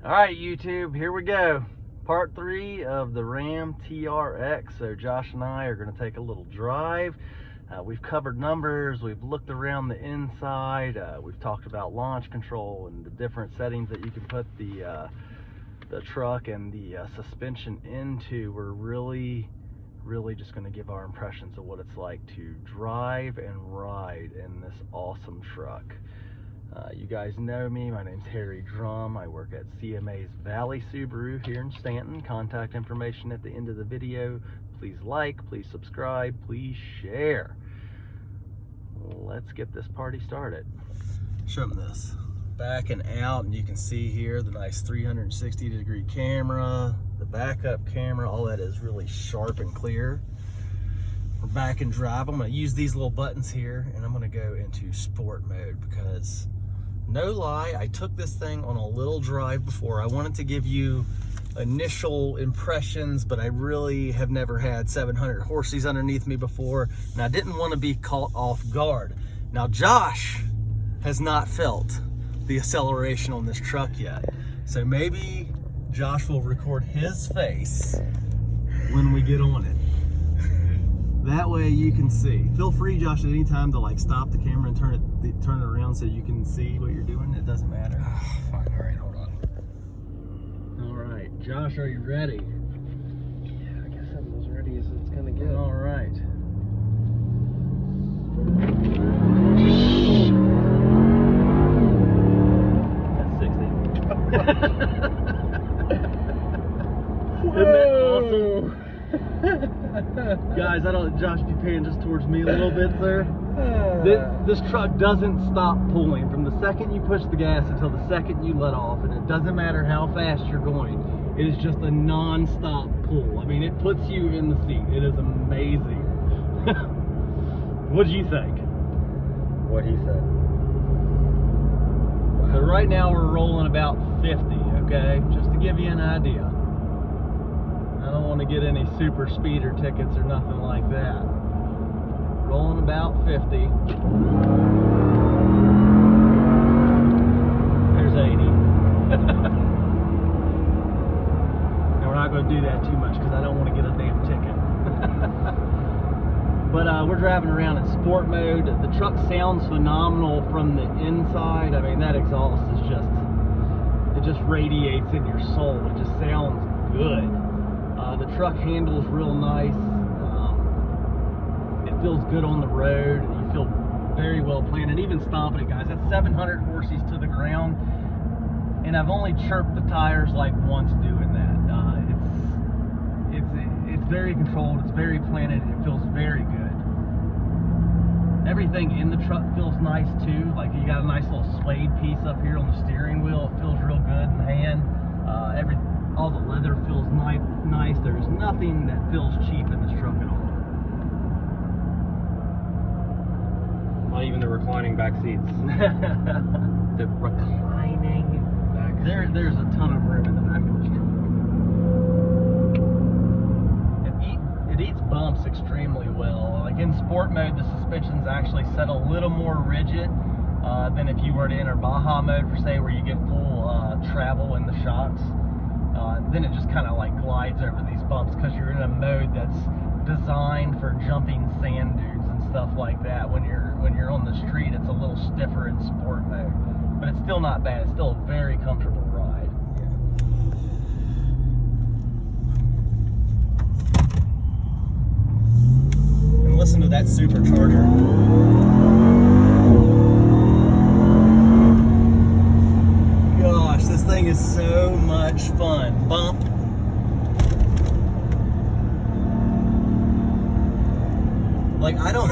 All right, YouTube, here we go. Part 3 of the Ram TRX. So Josh and I are going to take a little drive. We've covered numbers, we've looked around the inside, we've talked about launch control and the different settings that you can put the truck and the suspension into. We're really just going to give our impressions of what it's like to drive and ride in this awesome truck. You guys know me, my name's Harry Drum. I work at CMA's Valley Subaru here in Stanton. Contact information at the end of the video. Please like, please subscribe, please share. Let's get this party started. Show them this. Back and out, and you can see here the nice 360-degree camera, the backup camera, all that is really sharp and clear. We're back in drive. I'm going to use these little buttons here, and I'm going to go into sport mode because, no lie, I took this thing on a little drive before. I wanted to give you initial impressions, but I really have never had 700 horses underneath me before, and I didn't want to be caught off guard. Now, Josh has not felt the acceleration on this truck yet, so maybe Josh will record his face when we get on it. That way you can see. Feel free, Josh, at any time to like stop the camera and turn it around so you can see what you're doing. It doesn't matter. Fine. All right, hold on. All right, Josh, are you ready? Yeah, I guess I'm as ready as it's gonna get. All right. That's 60. Isn't that awesome? Guys, Josh, if you're paying just towards me a little bit, sir. This truck doesn't stop pulling from the second you push the gas until the second you let off, and it doesn't matter how fast you're going. It is just a non-stop pull. I mean, it puts you in the seat. It is amazing. What do you think? What he said. So right now we're rolling about 50, okay? Just to give you an idea. I don't want to get any super speeder tickets or nothing like that. Rolling about 50. There's 80. And we're not going to do that too much because I don't want to get a damn ticket. But we're driving around in sport mode. The truck sounds phenomenal from the inside. I mean, that exhaust is it just radiates in your soul. It just sounds good. The truck handles real nice. It feels good on the road. You feel very well planted. Even stomping it, guys. That's 700 horses to the ground, and I've only chirped the tires like once doing that. It's very controlled. It's very planted. It feels very good. Everything in the truck feels nice too. Like you got a nice little suede piece up here on the steering wheel. It feels real good in the hand. All the leather feels nice. There's nothing that feels cheap in this truck at all. Not even the reclining back seats. The reclining back seats. There's a ton of room in the back of this truck. It eats bumps extremely well. Like in sport mode, the suspension's actually set a little more rigid than if you were to enter Baja mode, per se, where you get full travel in the shocks. Then it just kind of like glides over these bumps because you're in a mode that's designed for jumping sand dunes and stuff like that. When you're on the street, it's a little stiffer in sport mode, but it's still not bad. It's still a very comfortable ride. And listen to that supercharger. Gosh, this thing is so much fun. Bump. Like I don't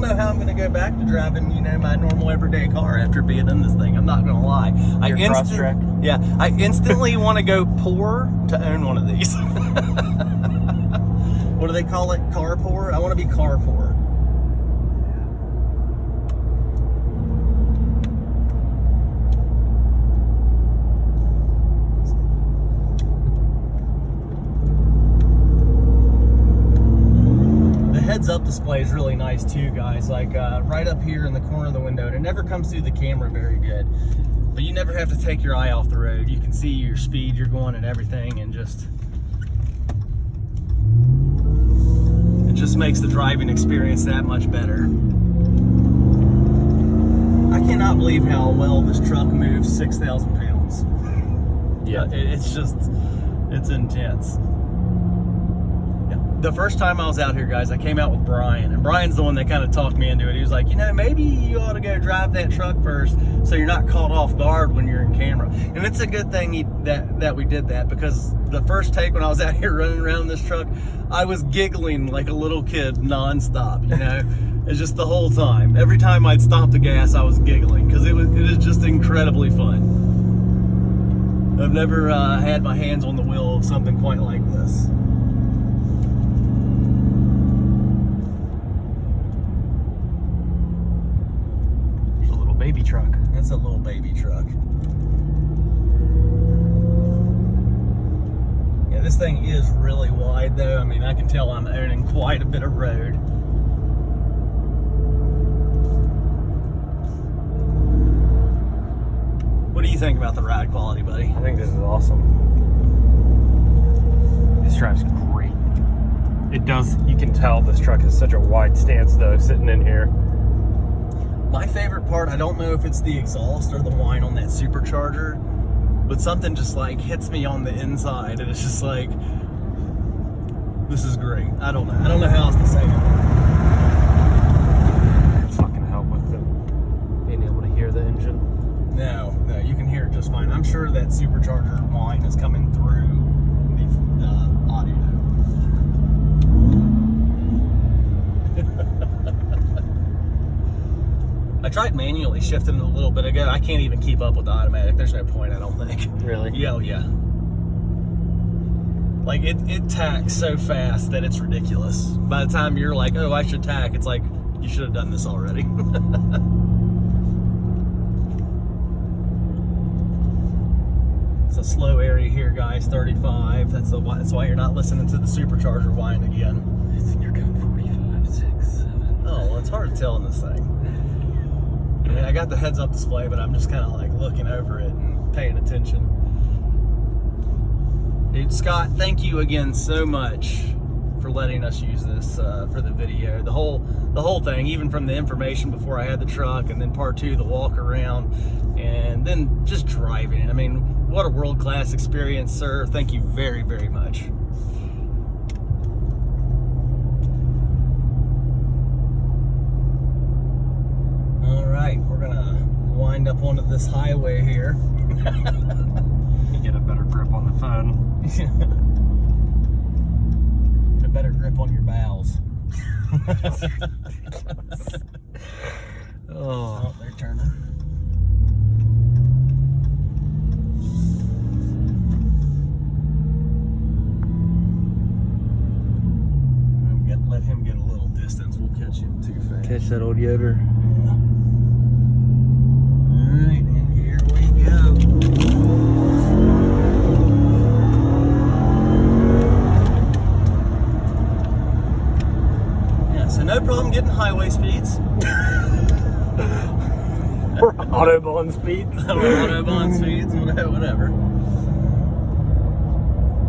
know how I'm gonna go back to driving, my normal everyday car after being in this thing. I'm not gonna lie. I instantly want to go poor to own one of these. What do they call it? Car poor? I want to be car poor. Heads-up display is really nice too, guys. Like right up here in the corner of the window, and it never comes through the camera very good. But you never have to take your eye off the road. You can see your speed you're going and everything, and it just makes the driving experience that much better. I cannot believe how well this truck moves 6,000 pounds. Yeah. It's intense. The first time I was out here, guys, I came out with Brian, and Brian's the one that kind of talked me into it. He was like, you know, maybe you ought to go drive that truck first so you're not caught off guard when you're in camera. And it's a good thing that we did that, because the first take when I was out here running around this truck, I was giggling like a little kid nonstop, you know. It's just the whole time. Every time I'd stop the gas, I was giggling, because it is just incredibly fun. I've never had my hands on the wheel of something quite like this. Baby truck. That's a little baby truck. Yeah, this thing is really wide though. I mean, I can tell I'm owning quite a bit of road. What do you think about the ride quality, buddy? I think this is awesome. This drives great. It does, you can tell this truck has such a wide stance though, sitting in here. My favorite part, I don't know if it's the exhaust or the whine on that supercharger, but something just like hits me on the inside, and it's just like, this is great. I don't know how else to say it. It's not gonna help with being able to hear the engine. No, you can hear it just fine. I'm sure that supercharger whine is coming through the audio. I tried manually shifting it a little bit ago. I can't even keep up with the automatic. There's no point, I don't think. Really? Yeah, yeah. Like, it tacks so fast that it's ridiculous. By the time you're like, oh, I should tack, it's like, you should have done this already. It's a slow area here, guys, 35. That's why you're not listening to the supercharger whine again. You're going 45, 6, 7. Oh, well, it's hard to tell in this thing. I mean, I got the heads-up display, but I'm just kind of like looking over it and paying attention. Dude, Scott, thank you again so much for letting us use this for the video. The whole thing, even from the information before I had the truck, and then part 2, the walk around, and then just driving it. I mean, what a world-class experience, sir. Thank you very, very much. All right, we're gonna wind up onto this highway here. You get a better grip on the phone. A better grip on your bowels. Oh, they're turning. Let him get a little distance. We'll catch him too fast. Catch that old Yoder. Yeah. Alright, and here we go. Yeah, so no problem getting highway speeds. Autobahn speeds. Autobahn speeds, whatever.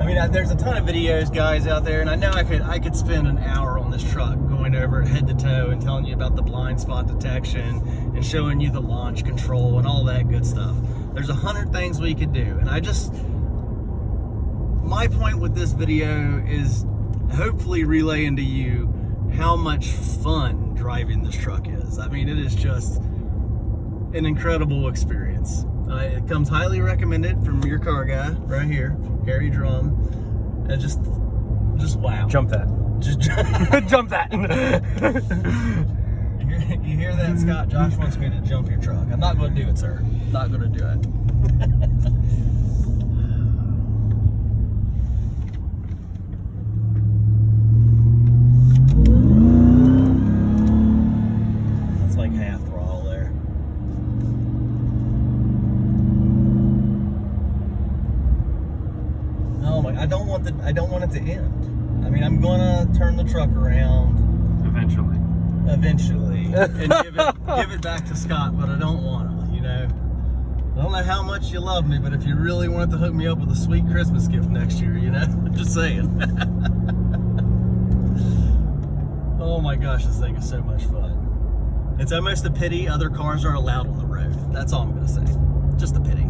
I mean, there's a ton of videos, guys, out there, and I know I could spend an hour on this truck going over it head to toe and telling you about the blind spot detection and showing you the launch control and all that good stuff. There's 100 things we could do, and my point with this video is hopefully relaying to you how much fun driving this truck is. I mean, it is just an incredible experience. It comes highly recommended from your car guy right here, Harry Drum. And just wow. Jump that. Just jump that. You hear that, Scott? Josh wants me to jump your truck. I'm not going to do it, sir. Not going to do it. That's like half throttle there. Oh my! I don't want it to end. I mean, I'm gonna turn the truck around Eventually, and give it back to Scott, but I don't want to, you know. I don't know how much you love me, but if you really wanted to hook me up with a sweet Christmas gift next year, you know? Just saying. Oh my gosh, this thing is so much fun. It's almost a pity other cars are allowed on the road. That's all I'm gonna say. Just a pity.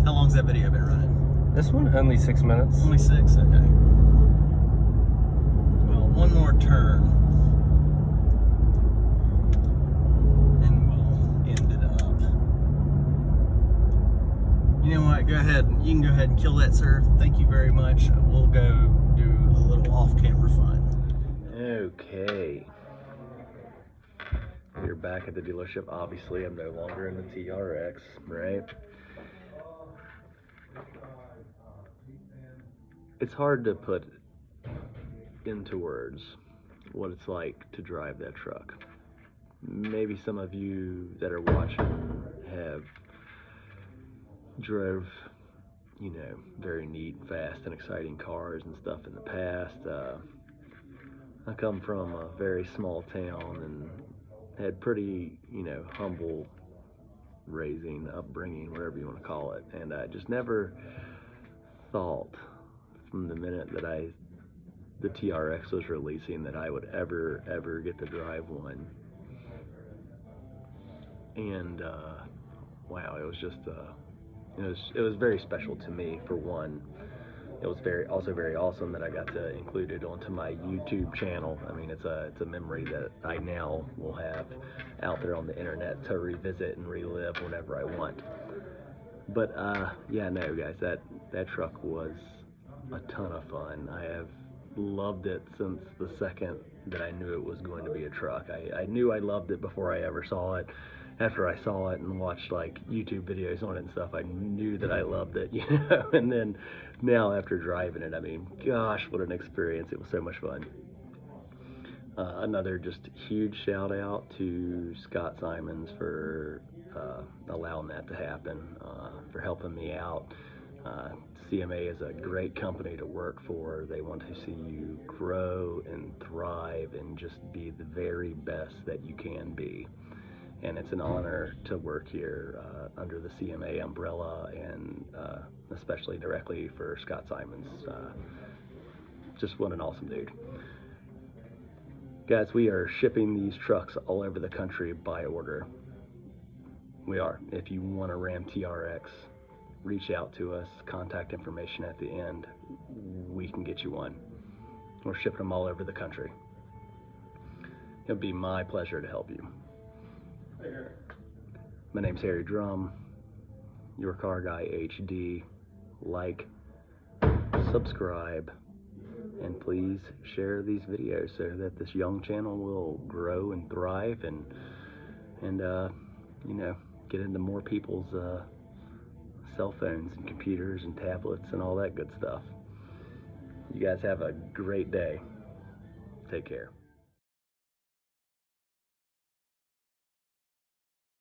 How long's that video been running? This one, only 6 minutes. Only 6, okay. Well, one more turn. And we'll end it up. You know what, go ahead. You can go ahead and kill that, sir. Thank you very much. We'll go do a little off-camera fun. Okay. We're back at the dealership. Obviously, I'm no longer in the TRX, right? It's hard to put into words what it's like to drive that truck. Maybe some of you that are watching have drove, you know, very neat, fast, and exciting cars and stuff in the past. I come from a very small town and had pretty, you know, humble raising, upbringing, whatever you want to call it. And I just never thought from the minute that the TRX was releasing that I would ever get to drive one. And wow, it was just it was very special to me. For one, it was also very awesome that I got to include it onto my YouTube channel. I mean, it's a memory that I now will have out there on the internet to revisit and relive whenever I want. But yeah, no guys, that truck was a ton of fun. I have loved it since the second that I knew it was going to be a truck. I knew I loved it before I ever saw it. After I saw it and watched like YouTube videos on it and stuff, I knew that I loved it, you know. And then now after driving it, I mean, gosh, what an experience. It was so much fun. Another just huge shout out to Scott Simons for allowing that to happen, for helping me out. CMA is a great company to work for. They want to see you grow and thrive and just be the very best that you can be. And it's an honor to work here under the CMA umbrella, and especially directly for Scott Simons. Just what an awesome dude. Guys, we are shipping these trucks all over the country by order. We are. If you want a Ram TRX, reach out to us. Contact information at the end. We can get you one. We're shipping them all over the country. It'll be my pleasure to help you. My name's Harry Drum, your car guy HD. Like, subscribe, and please share these videos so that this young channel will grow and thrive and you know, get into more people's cell phones and computers and tablets and all that good stuff. You guys have a great day. Take care.